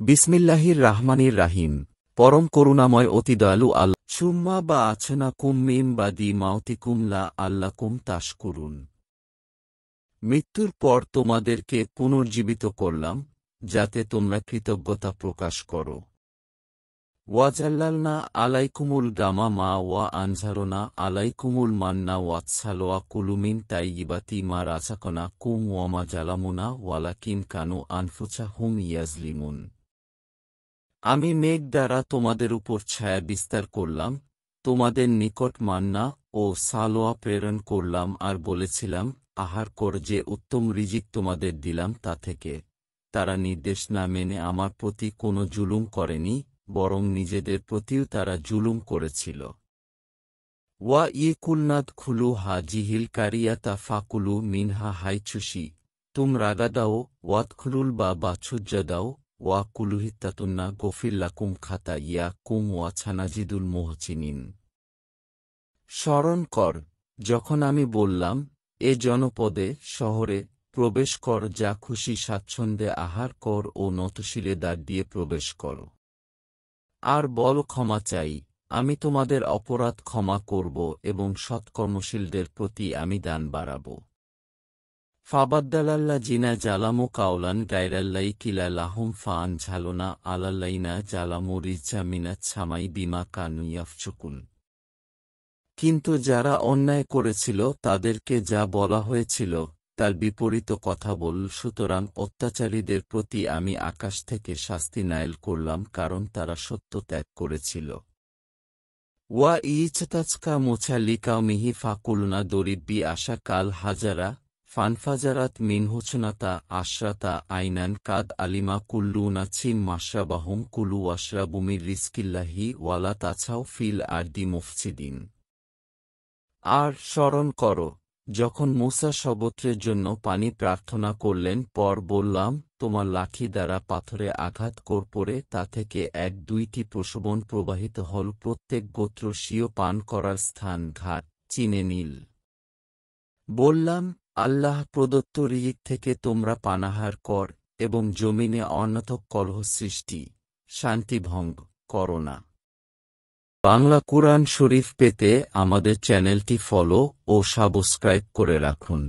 বিসমিল্লাহির রাহমানির রাহিম। পরম করুণাময় অতি দয়ালু আল্লাহ। সুম্মা বা আছনা কুম মিম বা দি মাউতিকুম লা আল্লাকুম তাশকুরুন। মৃত্যুর পর তোমাদেরকে পুনর্জীবিত করলাম, যাতে তোমরা কৃতজ্ঞতা প্রকাশ করো। ওয়াজাল্লালনা আলাইকুমুল গামামা ওয়া আনজারনা আলাইকুমুল মান্না ওয়াতসালোয়া কুলুমিন তাইয়িবাতি মা রাযাকনা কুম ওয়ামা জালামুনা ওয়ালাকিন কানু আনফুসাহুম ইয়াজলিমুন। আমি মেঘ দ্বারা তোমাদের উপর ছায়া বিস্তার করলাম, তোমাদের নিকট মান্না ও সালোয়া প্রেরণ করলাম আর বলেছিলাম, আহার কর, যে উত্তম রিজিক তোমাদের দিলাম তা থেকে। তারা নির্দেশ না মেনে আমার প্রতি কোনো জুলুম করেনি, বরং নিজেদের প্রতিও তারা জুলুম করেছিল। ওয়া ইকুলনাদ খুলু হা জিহিল কারিয়াতা ফাকুলু মিনহা হাইচুসি তুম রাগাদাও ওয়াতখুলুল বা বাছুজ্জাদাও ওয়া কুলুহিত্তাতুন্না গফিল্লাকুম খাতা ইয়া কুম ওয়া ছানাজিদুল মোহচিনিন। স্মরণ কর, যখন আমি বললাম, এ জনপদে শহরে প্রবেশ কর, যা খুশি স্বাচ্ছন্দ্যে আহার কর ও নতশিরে দ্বার দিয়ে প্রবেশ কর। আর বল, ক্ষমা চাই, আমি তোমাদের অপরাধ ক্ষমা করব এবং সৎকর্মশীলদের প্রতি আমি দান বাড়াব। ফাবাদ্দালাল্লা জিনা জালামু কাওলান গায়রাল্লাই কিলা লাহুম ফান ঝালোনা আলাল্লাইনা জালামু রিজ্জা মিনাত ছামাই বিমা কানু ইয়াফচুকুন। কিন্তু যারা অন্যায় করেছিল তাদেরকে যা বলা হয়েছিল তার বিপরীত কথা বল, সুতরাং অত্যাচারীদের প্রতি আমি আকাশ থেকে শাস্তি নায়েল করলাম, কারণ তারা সত্য ত্যাগ করেছিল। ওয়া ইচতাচকা মোছা লিকাও মিহি ফাকুলনা দরিব্বি আশা কাল হাজারা ফানফাজারাত মিনহুচনাতা আশরাতা আইনান কাদ আলিমা কুল্লুনা ছিম মাশরাবাহুম কুলু ওয়াশরাবুমির রিস্কিল্লাহি ওয়ালা তাছাও ফিল আরদি মুফসিদিন। আর স্মরণ কর, যখন মূসা শবত্রের জন্য পানি প্রার্থনা করলেন, পর বললাম, তোমার লাঠি দ্বারা পাথরে আঘাত কর, পরে তা থেকে 1-2টি প্রসবন প্রবাহিত হল, প্রত্যেক গোত্র স্বীয় পান করার স্থান ঘাট চিনে নীল। বললাম, আল্লাহ প্রদত্ত রিজিক থেকে তোমরা পানাহার কর এবং জমিনে অনর্থক কলহ সৃষ্টি, শান্তিভঙ্গ করো না। বাংলা কুরআন শরীফ পেতে আমাদের চ্যানেলটি ফলো ও সাবস্ক্রাইব করে রাখুন।